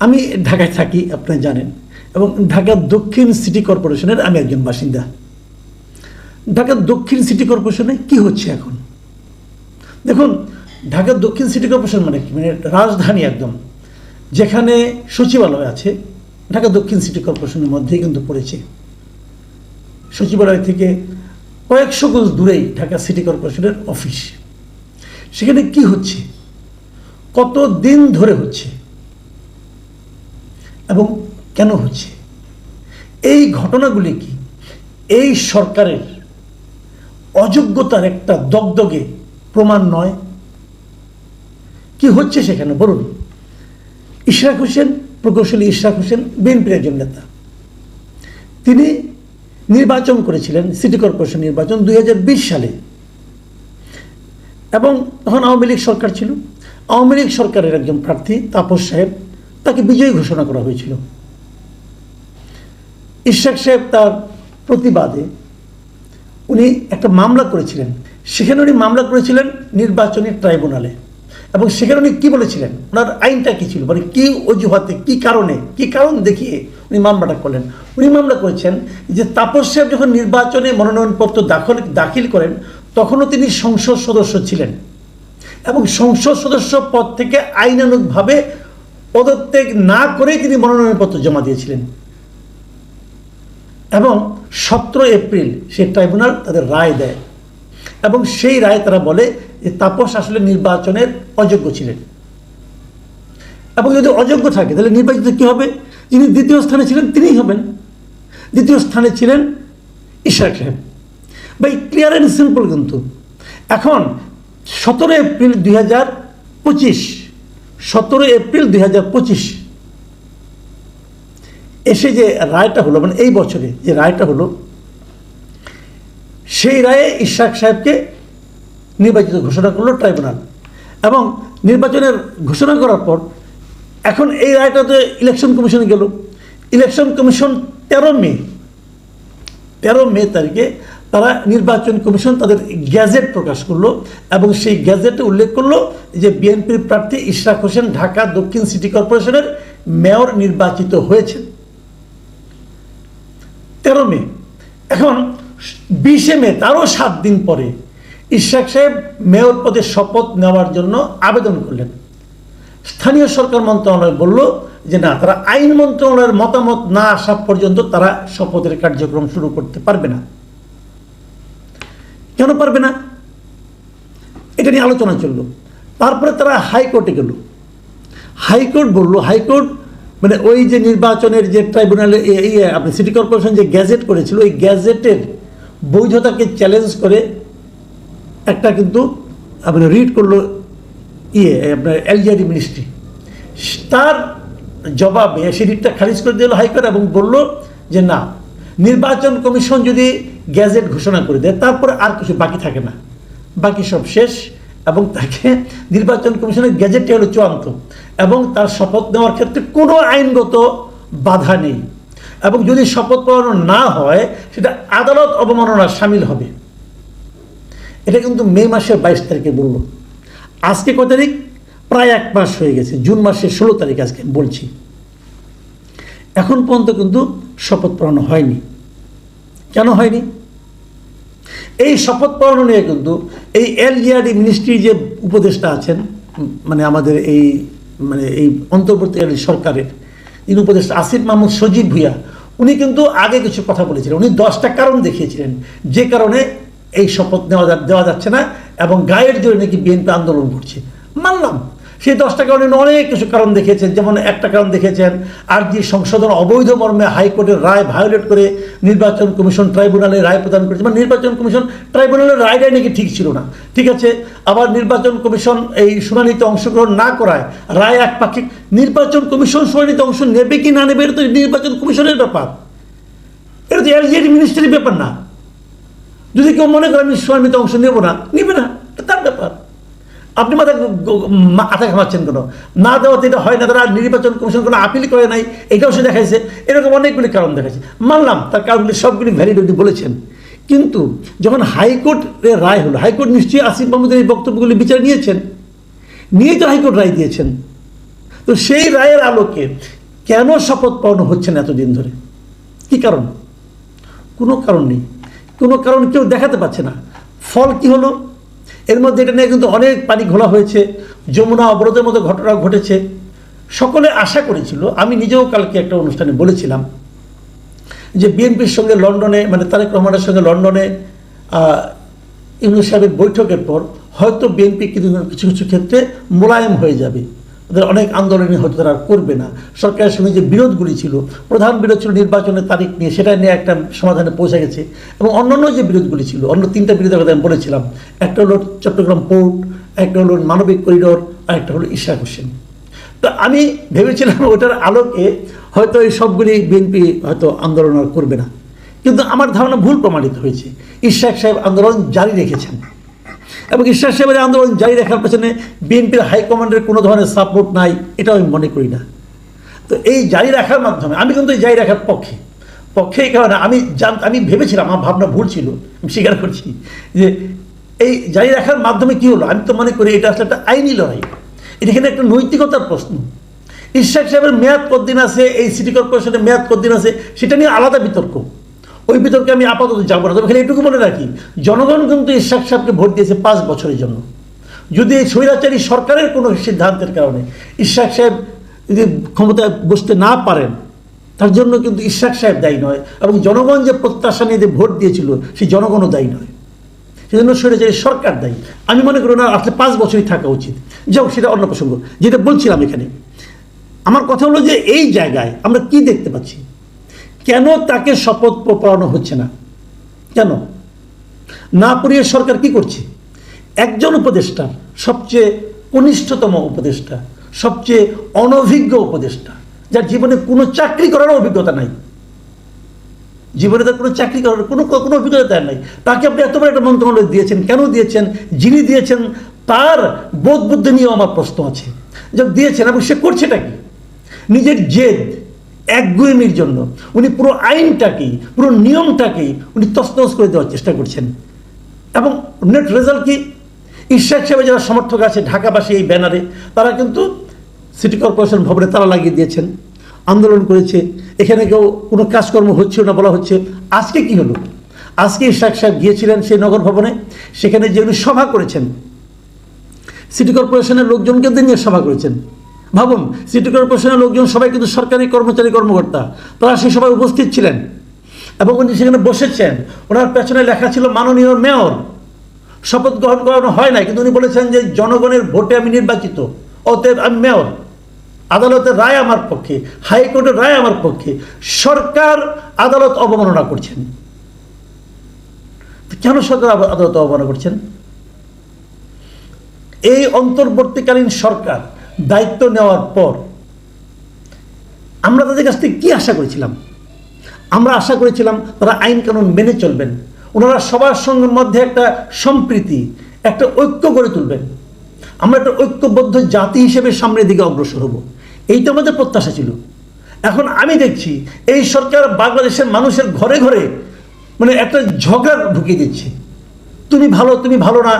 আমি ঢাকায় থাকি, আপনারা জানেন, এবং ঢাকা দক্ষিণ সিটি কর্পোরেশনের আমি একজন বাসিন্দা। ঢাকা দক্ষিণ সিটি কর্পোরেশনে কি হচ্ছে এখন দেখুন। ঢাকা দক্ষিণ সিটি কর্পোরেশন মানে কি, মানে রাজধানী একদম, যেখানে সচিবালয় আছে, ঢাকা দক্ষিণ সিটি কর্পোরেশনের মধ্যেই কিন্তু পড়েছে। সচিবালয় থেকে কয়েকশো গজ দূরেই ঢাকা সিটি কর্পোরেশনের অফিস। সেখানে কি হচ্ছে, কত দিন ধরে হচ্ছে এবং কেন হচ্ছে, এই ঘটনাগুলি কি এই সরকারের অযোগ্যতার একটা দগদগে প্রমাণ নয়? কি হচ্ছে সেখানে বলুন। ইশরাক হোসেন, প্রকৌশলী ইশরাক হোসেন বিএনপির একজন নেতা। তিনি নির্বাচন করেছিলেন, সিটি কর্পোরেশন নির্বাচন 2020 সালে, এবং তখন আওয়ামী লীগ সরকার ছিল। আওয়ামী লীগ সরকারের একজন প্রার্থী তাপস সাহেব, তাকে বিজয়ী ঘোষণা করা হয়েছিল। ইশরাক সাহেব তার প্রতিবাদে উনি একটা মামলা করেছিলেন। সেখানে উনি মামলা করেছিলেন নির্বাচনী ট্রাইব্যুনালে, এবং সেখানে উনি কী বলেছিলেন, ওনার আইনটা কী ছিল, মানে কী অজুহাতে, কী কারণ দেখিয়ে উনি মামলাটা করলেন। উনি মামলা করেছেন যে তাপস সাহেব যখন নির্বাচনে মনোনয়নপত্র দাখিল করেন তখনও তিনি সংসদ সদস্য ছিলেন, এবং সংসদ সদস্য পদ থেকে আইনানুগভাবে পদত্যাগ না করেই তিনি মনোনয়নপত্র জমা দিয়েছিলেন। এবং 17 এপ্রিল সেই ট্রাইব্যুনাল তাদের রায় দেয়, এবং সেই রায়ে তারা বলে যে তাপস আসলে নির্বাচনের অযোগ্য ছিলেন। এবং যদি অযোগ্য থাকে তাহলে নির্বাচিত কী হবে? যিনি দ্বিতীয় স্থানে ছিলেন তিনিই হবেন। দ্বিতীয় স্থানে ছিলেন ইশরাক সাহেব। ভাই, ক্লিয়ার অ্যান্ড সিম্পল। কিন্তু এখন 17 এপ্রিল 2025, 17 এপ্রিল 2025 এসে যে রায়টা হলো, মানে এই বছরে যে রায়টা হলো, সেই রায়ে ইশরাক সাহেবকে নির্বাচিত ঘোষণা করলো ট্রাইব্যুনাল। এবং নির্বাচনের ঘোষণা করার পর এখন এই রায়টাতে ইলেকশন কমিশনে গেল। ইলেকশন কমিশন 13 মে তারিখে তারা নির্বাচন কমিশন তাদের গ্যাজেট প্রকাশ করলো, এবং সেই গ্যাজেটে উল্লেখ করলো যে বিএনপির প্রার্থী ইশরাক হোসেন ঢাকা দক্ষিণ সিটি কর্পোরেশনের মেয়র নির্বাচিত হয়েছেন। 13 মে। এখন 20 মে, তারও 7 দিন পরে ইশরাক সাহেব মেয়র পদে শপথ নেওয়ার জন্য আবেদন করলেন। স্থানীয় সরকার মন্ত্রণালয় বলল যে না, তারা আইন মন্ত্রণালয়ের মতামত না আসা পর্যন্ত তারা শপথের কার্যক্রম শুরু করতে পারবে না। কেন পারবে না, এটা নিয়ে আলোচনা চলল। তারপরে তারা হাইকোর্টে গেল। হাইকোর্ট বলল, হাইকোর্ট মানে ওই যে নির্বাচনের যে ট্রাইব্যুনালে আপনি সিটি কর্পোরেশন যে গ্যাজেট করেছিল, ওই গ্যাজেটের বৈধতাকে চ্যালেঞ্জ করে একটা কিন্তু আপনার রিট করলো আপনার এলজিআরডি মিনিস্ট্রি। তার জবাবে সেই রিটটা খারিজ করে দিল হাইকোর্ট, এবং বলল যে না, নির্বাচন কমিশন যদি গ্যাজেট ঘোষণা করে দেয় তারপরে আর কিছু বাকি থাকে না, বাকি সব শেষ, এবং তাকে নির্বাচন কমিশনের গ্যাজেটটি হলো চূড়ান্ত, এবং তার শপথ নেওয়ার ক্ষেত্রে কোনো আইনগত বাধা নেই, এবং যদি শপথ পড়ানো না হয় সেটা আদালত অবমাননার সামিল হবে। এটা কিন্তু মে মাসের 22 তারিখে বলল। আজকে কত তারিখ? প্রায় 1 মাস হয়ে গেছে, জুন মাসের 16 তারিখ আজকে বলছি। এখন পর্যন্ত কিন্তু শপথ পড়ানো হয়নি। কেন হয়নি? এই শপথ পড়ানো নিয়ে কিন্তু এই এলজিআরডি মিনিস্ট্রির যে উপদেষ্টা আছেন, মানে আমাদের এই অন্তর্বর্তীকালীন সরকারের যিনি উপদেষ্টা আসিফ মাহমুদ সজীব ভুইয়া, উনি কিন্তু আগে কিছু কথা বলেছিলেন। উনি 10টা কারণ দেখিয়েছিলেন যে কারণে এই শপথ দেওয়া যাচ্ছে না, এবং গায়ের জোরে নাকি বিএনপি আন্দোলন করছে। মানলাম, সেই 10টা কারণে অনেক কিছু কারণ দেখিয়েছেন। যেমন একটা কারণ দেখিয়েছেন, আরজি সংশোধন অবৈধ মর্মে হাইকোর্টের রায় ভায়োলেট করে নির্বাচন কমিশন ট্রাইব্যুনালে রায় প্রদান করেছে। মানে নির্বাচন কমিশন ট্রাইব্যুনালের রায়টাই নাকি ঠিক ছিল না। ঠিক আছে, আবার নির্বাচন কমিশন এই শুনানিতে অংশগ্রহণ না করায় রায় একপাক্ষিক। নির্বাচন কমিশন শুনানিতে অংশ নেবে কি না নেবে এটা তো নির্বাচন কমিশনের ব্যাপার, এটা তো এলজিআরডি মিনিস্ট্রির ব্যাপার না। যদি কেউ মনে করে আমি শুনানিতে অংশ নেব না, নেবে না, তার ব্যাপার। আপনি মাথা ঘামাচ্ছেন কেন? না দেওয়াতে এটা হয় না, তারা নির্বাচন কমিশন কোনো আপিল করে নাই, এটাও সে দেখাইছে। এরকম অনেকগুলি কারণ দেখাইছে, মানলাম, তার কারণগুলি সবগুলি ভ্যালিড বলেছেন। কিন্তু যখন হাইকোর্টের রায় হলো, হাইকোর্ট নিশ্চয়ই আসিফ মাহমুদের এই বক্তব্যগুলি বিচার নিয়েছেন, নিয়েই তো হাইকোর্ট রায় দিয়েছেন। তো সেই রায়ের আলোকে কেন শপথ পাওয়ানো হচ্ছে না এতদিন ধরে? কি কারণ? কোনো কারণ নেই, কোনো কারণ কেউ দেখাতে পারছে না। ফল কি হলো? এর মধ্যে এটা নিয়ে কিন্তু অনেক পানি ঘোলা হয়েছে, যমুনা অবরোধের মতো ঘটনা ঘটেছে। সকলে আশা করেছিল, আমি নিজেও কালকে একটা অনুষ্ঠানে বলেছিলাম যে বিএনপির সঙ্গে লন্ডনে, মানে তারেক রহমানের সঙ্গে লন্ডনে ইউনূস সাহেবের বৈঠকের পর হয়তো বিএনপি কিছু কিছু ক্ষেত্রে মোলায়েম হয়ে যাবে, ওদের অনেক আন্দোলনই হয়তো তারা করবে না। সরকারের সঙ্গে যে বিরোধগুলি ছিল, প্রধান বিরোধ ছিল নির্বাচনের তারিখ নিয়ে, সেটা নিয়ে একটা সমাধানে পৌঁছে গেছে। এবং অন্যান্য যে বিরোধগুলি ছিল, অন্য 3টা বিরোধের কথা আমি বলেছিলাম, একটা হলো চট্টগ্রাম পোর্ট, একটা হলো মানবিক করিডোর, আর একটা হলো ইশরাক হোসেন। তো আমি ভেবেছিলাম ওটার আলোকে হয়তো এই সবগুলি বিএনপি হয়তো আন্দোলন আর করবে না, কিন্তু আমার ধারণা ভুল প্রমাণিত হয়েছে। ইশরাক সাহেব আন্দোলন জারি রেখেছেন, এবং ইশরাক সাহেবের আন্দোলন জারি রাখার পেছনে বিএনপির হাইকমান্ডের কোনো ধরনের সাপোর্ট নাই, এটাও আমি মনে করি না। তো এই জারি রাখার মাধ্যমে, আমি কিন্তু এই জারি রাখার পক্ষে এই কারণে আমি ভেবেছিলাম, আমার ভাবনা ভুল ছিল, আমি স্বীকার করছি, যে এই জারি রাখার মাধ্যমে কী হলো, আমি তো মনে করি এটা আসলে একটা আইনি লড়াই, এখানে একটা নৈতিকতার প্রশ্ন। ইশরাক সাহেবের মেয়াদ কতদিন আছে, এই সিটি কর্পোরেশনের মেয়াদ কতদিন আছে, সেটা নিয়ে আলাদা বিতর্ক, ওই বিতর্কে আমি আপাতত যাবো না। তবে এখানে এটুকু মনে রাখি, জনগণ কিন্তু ইশরাক সাহেবকে ভোট দিয়েছে 5 বছরের জন্য। যদি এই স্বৈরাচারী সরকারের কোনো সিদ্ধান্তের কারণে ইশরাক সাহেব যদি ক্ষমতায় বসতে না পারেন, তার জন্য কিন্তু ইশরাক সাহেব দায়ী নয়, এবং জনগণ যে প্রত্যাশা নিয়ে যে ভোট দিয়েছিল সেই জনগণও দায়ী নয়, সেজন্য স্বৈরাচারী সরকার দায়ী। আমি মনে করি না আসলে 5 বছরই থাকা উচিত। যাও, সেটা অন্য প্রসঙ্গ। যেটা বলছিলাম, এখানে আমার কথা হলো যে এই জায়গায় আমরা কি দেখতে পাচ্ছি, কেন তাকে শপথ পড়ানো হচ্ছে না? কেন না পড়িয়ে সরকার কি করছে? একজন উপদেষ্টা, সবচেয়ে কনিষ্ঠতম উপদেষ্টা, সবচেয়ে অনভিজ্ঞ উপদেষ্টা, যার জীবনে কোনো চাকরি করার অভিজ্ঞতা নাই, জীবনে তার কোনো চাকরি করার কোনো অভিজ্ঞতা তার নাই, তাকে আপনি এত বড় একটা মন্ত্রণালয় দিয়েছেন, কেন দিয়েছেন? যিনি দিয়েছেন তার বোধ বুদ্ধি নিয়েও আমার প্রশ্ন আছে। যখন দিয়েছেন, এবং সে করছেটা কি? নিজের জেদ, একগুয়েমির জন্য উনি পুরো আইনটাকেই, পুরো নিয়মটাকেই উনি তছনছ করে দেওয়ার চেষ্টা করছেন। এবং নেট রেজাল্ট কি? ইশরাক সাহেবের যারা সমর্থক আছে ঢাকাবাসী, এই ব্যানারে তারা কিন্তু সিটি কর্পোরেশন ভবনে তালা লাগিয়ে দিয়েছেন, আন্দোলন করেছে, এখানে কেউ কোনো কাজকর্ম হচ্ছিল না বলা হচ্ছে। আজকে কি হলো? আজকে ইশরাক সাহেব গিয়েছিলেন সেই নগর ভবনে, সেখানে যে উনি সভা করেছেন, সিটি কর্পোরেশনের লোকজনকে নিয়ে সভা করেছেন। ভাবুন, সিটি কর্পোরেশনের লোকজন সবাই কিন্তু সরকারি কর্মচারী, কর্মকর্তা, তারা সেই সভায় উপস্থিত ছিলেন, এবং উনি সেখানে বসেছেন। ওনার পেছনে লেখা ছিল মাননীয় মেয়র। শপথ গ্রহণ করানো হয় নাই, কিন্তু উনি বলেছেন যে জনগণের ভোটে আমি নির্বাচিত, অতএব আমি মেয়র, আদালতের রায় আমার পক্ষে, হাইকোর্টের রায় আমার পক্ষে। সরকার আদালত অবমাননা করছেন। কেন সরকার আদালত অবমাননা করছেন? এই অন্তর্বর্তীকালীন সরকার দায়িত্ব নেওয়ার পর আমরা তাদের কাছ থেকে কী আশা করেছিলাম? আমরা আশা করেছিলাম তারা আইন কানুন মেনে চলবেন, ওনারা সবার সঙ্গে মধ্যে একটা সম্প্রীতি, একটা ঐক্য গড়ে তুলবেন, আমরা একটা ঐক্যবদ্ধ জাতি হিসেবে সামনের দিকে অগ্রসর হব, এইটা আমাদের প্রত্যাশা ছিল। এখন আমি দেখছি এই সরকার বাংলাদেশের মানুষের ঘরে ঘরে মানে একটা ঝগড়া ঢুকিয়ে দিচ্ছে। তুমি ভালো না,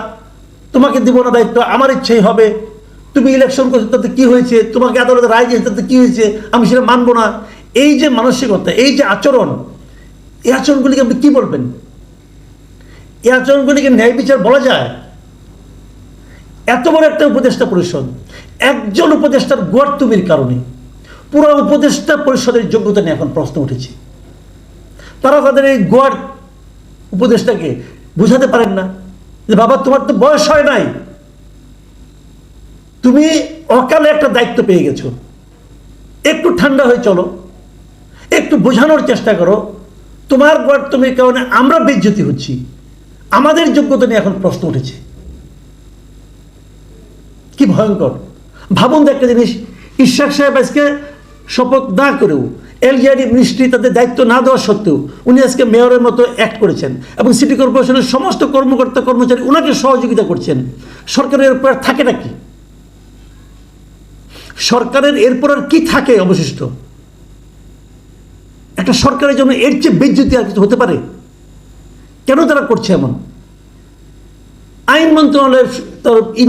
তোমাকে দিব না দায়িত্ব, আমার ইচ্ছেই হবে, তুমি ইলেকশন করছো তাতে কী হয়েছে, তোমাকে আদালতে রায় দিয়েছে তাতে কী হয়েছে, আমি সেটা মানবো না। এই যে মানসিকতা, এই যে আচরণ, এই আচরণগুলিকে আপনি কী বলবেন? এই আচরণগুলিকে ন্যায় বিচার বলা যায়? এত বড় একটা উপদেষ্টা পরিষদ, একজন উপদেষ্টার গোয়ার্তুমির কারণে পুরো উপদেষ্টা পরিষদের যোগ্যতা নিয়ে এখন প্রশ্ন উঠেছে। তারা তাদের এই গোয়ার উপদেষ্টাকে বুঝাতে পারেন না যে বাবা, তোমার তো বয়স হয় নাই, তুমি অকালে একটা দায়িত্ব পেয়ে গেছো, একটু ঠান্ডা হয়ে চলো, একটু বোঝানোর চেষ্টা করো, তোমার গোয়ার্তুমির কারণে আমরা বেইজ্জতি হচ্ছি, আমাদের যোগ্যতা নিয়ে এখন প্রশ্ন উঠেছে। কি ভয়ঙ্কর! ভাবুন তো একটা জিনিস, ইশরাক সাহেব আজকে শপথ না করেও, এলজিআরডি মিনিস্ট্রি তাদের দায়িত্ব না দেওয়া সত্ত্বেও উনি আজকে মেয়রের মতো অ্যাক্ট করেছেন, এবং সিটি কর্পোরেশনের সমস্ত কর্মকর্তা কর্মচারী ওনাকে সহযোগিতা করছেন। সরকারের এরপর থাকে না কি? সরকারের এরপর আর কি থাকে অবশিষ্ট? একটা সরকারের জন্য এর চেয়ে বেইজ্জতি আর কিছু হতে পারে? কেন তারা করছে এমন? আইন মন্ত্রণালয়ের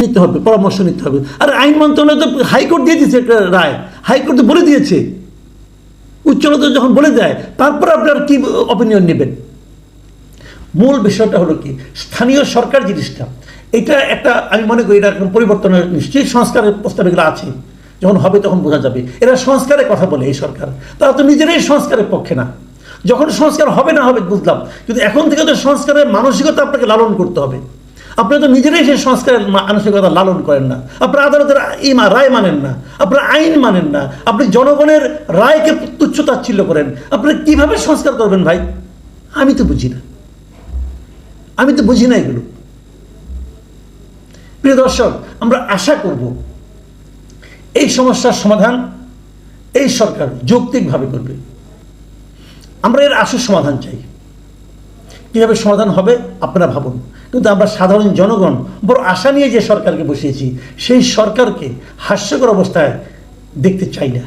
নিতে হবে, পরামর্শ নিতে হবে। আর আইন মন্ত্রণালয় তো হাইকোর্ট দিয়ে দিয়েছে একটা রায়, হাইকোর্ট তো বলে দিয়েছে, উচ্চ আদালত যখন বলে দেয় তারপর আপনার কি অপিনিয়ন নেবেন। মূল বিষয়টা হলো কি, স্থানীয় সরকার জিনিসটা, এটা একটা আমি মনে করি এটা এখন পরিবর্তনের নিশ্চয়ই সংস্কারের প্রস্তাব এগুলো আছে, যখন হবে তখন বোঝা যাবে। এরা সংস্কারের কথা বলে এই সরকার, তারা তো নিজেরাই সংস্কারের পক্ষে না। যখন সংস্কার হবে না হবে বুঝলাম, কিন্তু এখন থেকে তো সংস্কারের মানসিকতা আপনাকে লালন করতে হবে। আপনারা তো নিজেরাই সেই সংস্কারের মানসিকতা লালন করেন না, আপনারা আদালতের রায় মানেন না, আপনারা আইন মানেন না, আপনি জনগণের রায়কে তুচ্ছ তাচ্ছিল্য করেন। আপনারা কিভাবে সংস্কার করবেন ভাই? আমি তো বুঝি না, আমি তো বুঝি না এগুলো। প্রিয় দর্শক, আমরা আশা করব এই সমস্যার সমাধান এই সরকার যৌক্তিকভাবে করবে। আমরা এর আশু সমাধান চাই। কীভাবে সমাধান হবে আপনারা ভাবুন, কিন্তু আমরা সাধারণ জনগণ বড় আশা নিয়ে যে সরকারকে বসিয়েছি, সেই সরকারকে হাস্যকর অবস্থায় দেখতে চাই না।